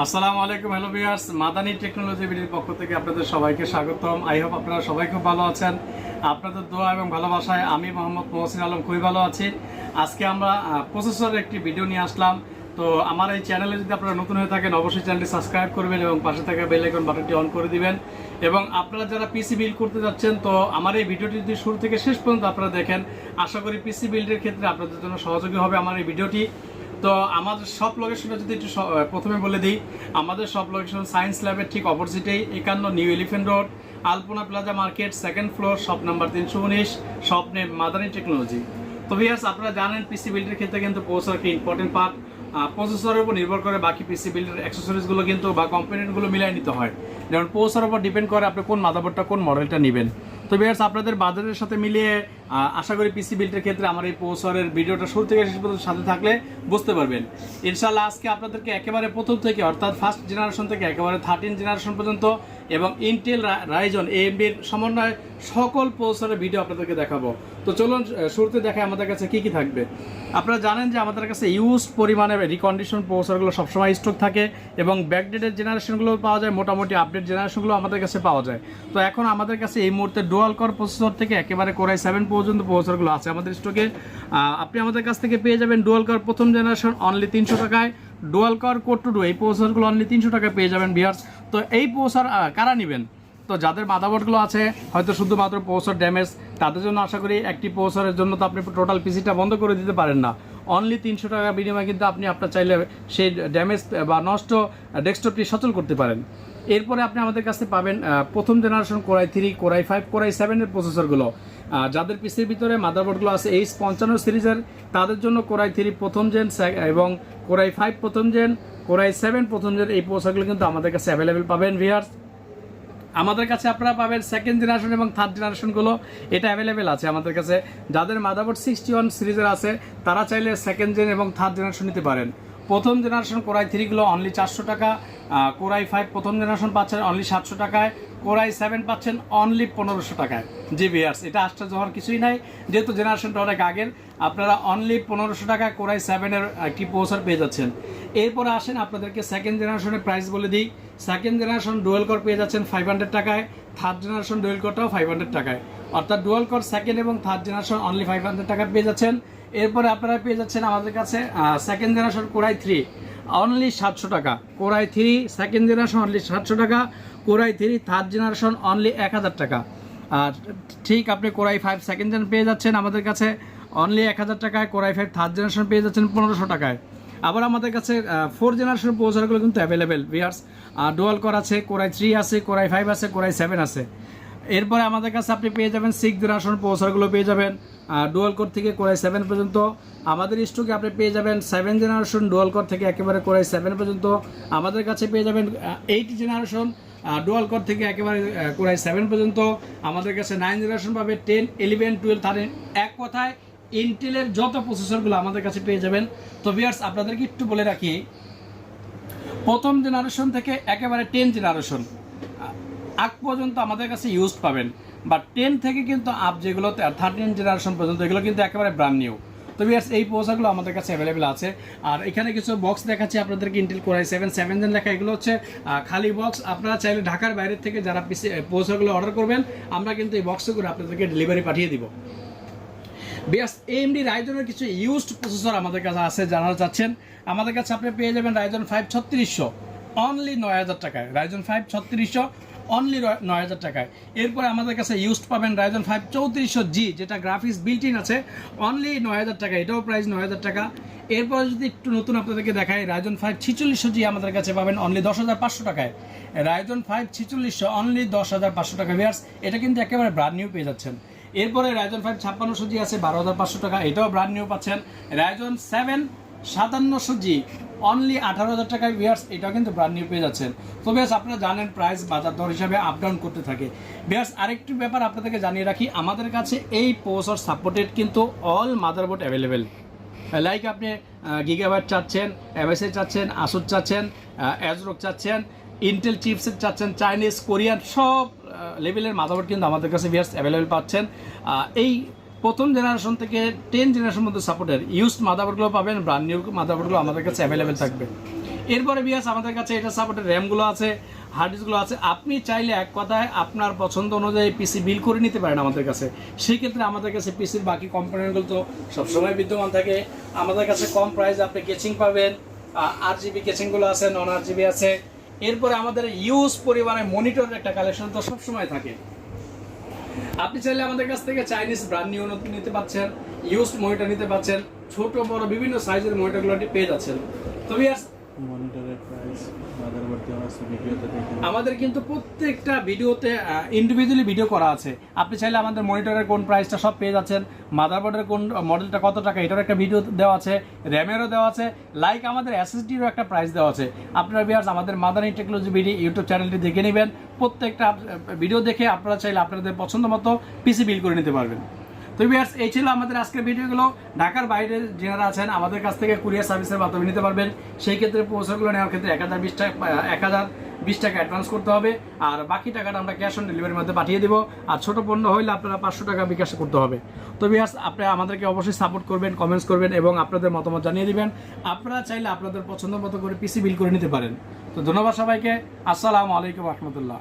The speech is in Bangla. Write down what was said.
আসসালামু আলাইকুম, হ্যালো ভিউয়ার্স, মাদানী টেকনোলজি ভিডিওর পক্ষ থেকে আপনাদের সবাইকে স্বাগতম। আই হোপ আপনারা সবাই খুব ভালো আছেন। আপনাদের দোয়া এবং ভালোবাসায় আমি মোহাম্মদ মহসিন আলম খুবই ভালো আছি। আজকে আমরা প্রসেসরের একটি ভিডিও নিয়ে আসলাম। তো আমার এই চ্যানেলে যদি আপনারা নতুন হয়ে থাকেন অবশ্যই চ্যানেলটি সাবস্ক্রাইব করবেন এবং পাশে থাকা বেল আইকন বাটনটি অন করে দিবেন। এবং আপনারা যারা পিসি বিল্ড করতে যাচ্ছেন, তো আমার এই ভিডিওটি যদি শুরু থেকে শেষ পর্যন্ত আপনারা দেখেন, আশা করি পিসি বিল্ডের ক্ষেত্রে আপনাদের জন্য সহযোগী হবে আমার এই ভিডিওটি। তো আমাদের সব লোকেশনটা যদি একটু প্রথমে বলে দিই, আমাদের সব লোকেশন সায়েন্স ল্যাবের ঠিক অপোজিটেই 51 new elephant road, Alpana plaza market, second floor, shop number 319, shop name Madani technology. তো ভিউয়ার্স, আপনারা জানেন পিসি বিল্ডের ক্ষেত্রে কিন্তু প্রসেসর একটা ইম্পর্টেন্ট পার্ট। প্রসেসরের উপর নির্ভর করে বাকি পিসি বিল্ডের অ্যাক্সেসরিজগুলো কিন্তু বা কম্পোনেন্টগুলো মিলিয়ে নিতে হয়। যেমন প্রসেসরের উপর ডিপেন্ড করে আপনি কোন মাদারবোর্ডটা কোন মডেলটা নেবেন। তো ভিউয়ার্স, আপনাদের বাজারের সাথে মিলিয়ে আশা করি পিসি বিল্ডের ক্ষেত্রে আমার এই প্রসেসরের ভিডিওটা শুরু থেকে শেষ পর্যন্ত সাথে থাকলে বুঝতে পারবেন। ইনশাআল্লাহ আজকে আপনাদেরকে একেবারে প্রথম থেকে অর্থাৎ ফার্স্ট জেনারেশন থেকে একেবারে 13 জেনারেশন পর্যন্ত এবং ইন্টেল রাইজন AMDর সমন্বয়ে সকল প্রসেসরের ভিডিও আপনাদেরকে দেখাবো। তো চলুন শুরুতে দেখাই আমাদের কাছে কী কী থাকবে। আপনারা জানেন যে আমাদের কাছে ইউজ পরিমাণে রিকন্ডিশন প্রসেসরগুলো সবসময় স্টক থাকে এবং ব্যাকডেটেড জেনারেশনগুলো পাওয়া যায়, মোটামুটি আপডেট জেনারেশনগুলো আমাদের কাছে পাওয়া যায়। তো এখন আমাদের কাছে এই মুহূর্তে ডুয়াল কোর প্রসেসর থেকে একেবারে কোরাই 7 পর্যন্ত প্রসেসরগুলো আছে আমাদের স্টকে। আপনি আমাদের কাছ থেকে পেয়ে যাবেন ডুয়াল কোর প্রথম জেনারেশন অনলি 300 টাকায়, dual core core to do এই প্রসেসরগুলো অনলি 300 টাকায় পেয়ে যাবেন ভিউয়ার্স। তো এই প্রসেসর কারা নেবেন? তো যাদের মাদারবোর্ডগুলো আছে হয়তো শুধুমাত্র প্রসেসর ড্যামেজ, তাদের জন্য আশা করি একটি প্রসেসরের জন্য তো আপনি টোটাল পিসিটা বন্ধ করে দিতে পারেন না। অনলি 300 টাকা বিনিময়ে কিন্তু আপনি আপনার চাইলে সেই ড্যামেজ বা নষ্ট ডেস্কটপটি সচল করতে পারেন। এরপরে আপনি আমাদের কাছে পাবেন প্রথম জেনারেশন কোরাই 3, কোরাই 5, কোরাই 7 প্রসেসরগুলো। যাদের পিসির ভিতরে মাদারবোর্ডগুলো আছে H55 সিরিজের, তাদের জন্য কোরাই 3 প্রথম জেন এবং কোরাই 5 প্রথম জেন, কোরাই 7 প্রথম জেন এই প্রসেসরগুলো কিন্তু আমাদের কাছে অ্যাভেলেবেল পাবেন ভিউয়ার্স। আমাদের কাছে আপনারা পাবেন সেকেন্ড জেনারেশন এবং থার্ড জেনারেশনগুলো, এটা অ্যাভেলেবেল আছে আমাদের কাছে। যাদের মাদারবোর্ড 61 সিরিজের আছে তারা চাইলে সেকেন্ড জেন এবং থার্ড জেনারেশন নিতে পারেন। প্রথম জেনারেশন কোরাই 3গুলো অনলি 400 টাকা, কোরাই 5 প্রথম জেনারেশন পাচ্ছেন অনলি 700 টাকায়, কোরাই 7 পাচ্ছেন অনলি 1500 টাকায়। জি ভিউয়ার্স, এটা আশ্চর্য হওয়ার কিছুই নাই, যেহেতু জেনারেশনটা অনেক আগের। আপনারা অনলি 1500 টাকায় কোরাই 7 একটি প্রসেসর পেয়ে যাচ্ছেন। এরপরে আসেন আপনাদেরকে সেকেন্ড জেনারেশনের প্রাইস বলে দিই। সেকেন্ড জেনারেশন ডুয়েল কোর পেয়ে যাচ্ছেন 500 টাকায়, থার্ড জেনারেশন ডুয়েল কোরটাও 500 টাকায়, অর্থাৎ ডুয়েল কোর সেকেন্ড এবং থার্ড জেনারেশন অনলি 500 টাকায় পেয়ে যাচ্ছেন। এরপরে আপনারা পেয়ে যাচ্ছেন আমাদের কাছে সেকেন্ড জেনারেশন কোরাই 3 অনলি 700 টাকা, কোরাই 3 সেকেন্ড জেনারেশন অনলি 700 টাকা, কোরাই 3 থার্ড জেনারেশন অনলি 1000 টাকা। আর ঠিক আপনি কোরাই 5 সেকেন্ড জেন পেয়ে যাচ্ছেন আমাদের কাছে অনলি 1000 টাকায়, কোরাই 5 থার্ড জেনারেশন পেয়ে যাচ্ছেন 1500 টাকায়। আবার আমাদের কাছে 4 জেনারেশন প্রসেসরগুলো কিন্তু অ্যাভেলেবেল ভিউয়ার্স। ডুয়াল কোর আছে, কোরাই 3 আছে, কোরাই 5 আছে, কোরাই 7 আছে। এরপরে আমাদের কাছে আপনি পেয়ে যাবেন 6 জেনারেশন প্রসেসরগুলো পেয়ে যাবেন ডুয়াল কোর থেকে কোরাই 7 পর্যন্ত। আমাদের স্টকে আপনি পেয়ে যাবেন 7 জেনারেশন ডুয়াল কোর থেকে একেবারে কোরাই 7 পর্যন্ত। আমাদের কাছে পেয়ে যাবেন 8 জেনারেশন ডুয়াল কোর থেকে একেবারে কোরাই 7 পর্যন্ত। আমাদের কাছে 9 জেনারেশন পাবে 10, 11, 12, 13, এক কথায় ইন্টেলের যত প্রসেসরগুলো আমাদের কাছে পেয়ে যাবেন। তো ভিউয়ার্স, আপনাদেরকে একটু বলে রাখি, প্রথম জেনারেশন থেকে একেবারে 10 জেনারেশন আগ পর্যন্ত আমাদের কাছে ইউজড পাবেন, বা 10 থেকে কিন্তু আপ যেগুলো 13 জেনারেশন পর্যন্ত এগুলো কিন্তু একেবারে ব্র্যান্ড নিউ। তো ভিউয়ার্স, এই প্রসেসরগুলো আমাদের কাছে অ্যাভেলেবেল আছে। আর এখানে কিছু বক্স দেখাচ্ছি আপনাদেরকে, ইন্টেল কোরাই 7 জেন লেখা, এগুলো হচ্ছে খালি বক্স। আপনারা চাইলে ঢাকার বাইরের থেকে যারা পিসি প্রসেসরগুলো অর্ডার করবেন, আমরা কিন্তু এই বক্সে করে আপনাদেরকে ডেলিভারি পাঠিয়ে দিব। ভিউয়ার্স, AMD রাইজনের কিছু ইউজড প্রসেসর আমাদের কাছে আছে, জানাতে চাচ্ছেন আমাদের কাছে আপনি পেয়ে যাবেন রাইজন 5 3600 অনলি 9000 টাকায়, রাইজন 5 3600 অনলি 9000 টাকায়। এরপরে আমাদের কাছে ইউজড পাবেন রাইজন 5 3400G, যেটা গ্রাফিক্স বিল্ট ইন আছে, অনলি 9000 টাকা, এটাও প্রাইস 9000 টাকা। এরপরে যদি একটু নতুন আপনাদেরকে দেখাই, রাইজন 5 4600G আমাদের কাছে পাবেন অনলি 10500 টাকায়, রাইজন 5 4600 অনলি 10500 টাকা ভিউয়ার্স, এটা কিন্তু একেবারে ব্র্যান্ড নিউ পেয়ে যাচ্ছেন। এরপরে রাইজন 5 5600G আছে 12500 টাকা, এটাও ব্র্যান্ড নিউ পাচ্ছেন। রাইজন 7 5700G অনলি 18000 টাকায় ভিউয়ার্স, এটাও কিন্তু ব্র্যান্ড নিউ পেয়ে যাচ্ছেন। তো ভিউয়ার্স, আপনারা জানেন প্রাইস বাজার দর হিসাবে আপ ডাউন করতে থাকে। ভিউয়ার্স, আরেকটি ব্যাপার আপনাদেরকে জানিয়ে রাখি, আমাদের কাছে এই প্রসেসর সাপোর্টেড কিন্তু অল মাদারবোর্ড অ্যাভেলেবেল। লাইক আপনি গিগাবাইট চাচ্ছেন, MSI চাচ্ছেন, আসুস চাচ্ছেন, অ্যাজরক চাচ্ছেন, ইন্টেল চিপসেট চাচ্ছেন, চাইনিজ, কোরিয়ান, সব লেভেলের মাদারবোর্ড কিন্তু আমাদের কাছে ভিউয়ার্স অ্যাভেলেবেল পাচ্ছেন। এই প্রথম জেনারেশন থেকে 10 জেনারেশন মধ্যে সাপোর্টের ইউজড মাদারবোর্ডগুলো পাবেন, ব্র্যান্ড নিউ মাদারবোর্ডগুলো আমাদের কাছে অ্যাভেলেবেল থাকবে। এরপরে বিয়াস আমাদের কাছে এটা সাপোর্টের র্যামগুলো আছে, হার্ড ডিস্কগুলো আছে। আপনি চাইলে এক কথায় আপনার পছন্দ অনুযায়ী পিসি বিল করে নিতে পারেন আমাদের কাছে। সেই ক্ষেত্রে আমাদের কাছে পিসির বাকি কম্পোনেন্টগুলো তো সবসময় বিদ্যমান থাকে। আমাদের কাছে কম প্রাইসে আপনি কেচিং পাবেন, 8GB কেচিংগুলো আছে, নন 8GB আছে। এরপরে আমাদের ইউজ পরিমাণে মনিটরের একটা কালেকশন তো সবসময় থাকে। আপনি চাইলে আমাদের কাছ থেকে চাইনিজ ব্র্যান্ড নিউ নিতে পারছেন, ইউজড মনিটর নিতে পারছেন, ছোট বড় বিভিন্ন সাইজের মনিটরগুলো পেয়ে যাচ্ছেন। তো ভিউয়ার্স, মনিটরের প্রাইস মাদারবোর্ড দেওয়া আছে ভিডিওতে দেখেন। আমাদের কিন্তু প্রত্যেকটা ভিডিওতে ইন্ডিভিজুয়ালি ভিডিও করা আছে। আপনি চাইলে আমাদের মনিটরের কোন প্রাইসটা সব পেয়ে যাচ্ছেন, মাদারবোর্ডের কোন মডেলটা কত টাকা এটার একটা ভিডিও দেওয়া আছে, র্যামেরও দেওয়া আছে, লাইক আমাদের এসএসডিরও একটা প্রাইস দেওয়া আছে। আপনারা ভিউয়ার্স আমাদের মাদানী টেকনোলজি ভিডিও ইউটিউব চ্যানেলটি দেখে নেবেন। প্রত্যেকটা ভিডিও দেখে আপনারা চাইলে আপনাদের পছন্দ মতো পিসি বিল করে নিতে পারবেন। তো ভিউয়ার্স, এই ছিল আমাদের আজকের ভিডিওগুলো। ঢাকার বাইরে যারা আছেন আমাদের কাছ থেকে কুরিয়ার সার্ভিসের মাধ্যমে নিতে পারবেন। সেই ক্ষেত্রে পৌঁছাগুলো নেওয়ার ক্ষেত্রে 1020 টাকা অ্যাডভান্স করতে হবে, আর বাকি টাকাটা আমরা ক্যাশ অন ডেলিভারির মধ্যে পাঠিয়ে দেবো। আর ছোট পণ্য হইলে আপনারা 500 টাকা বিকাশ করতে হবে। তো ভিউয়ার্স, আপনারা আমাদেরকে অবশ্যই সাপোর্ট করবেন, কমেন্টস করবেন এবং আপনাদের মতামত জানিয়ে দিবেন। আপনারা চাইলে আপনাদের পছন্দ মতো করে পিসি বিল করে নিতে পারেন। তো ধন্যবাদ সবাইকে। আসসালামু আলাইকুম রহমতুল্লাহ।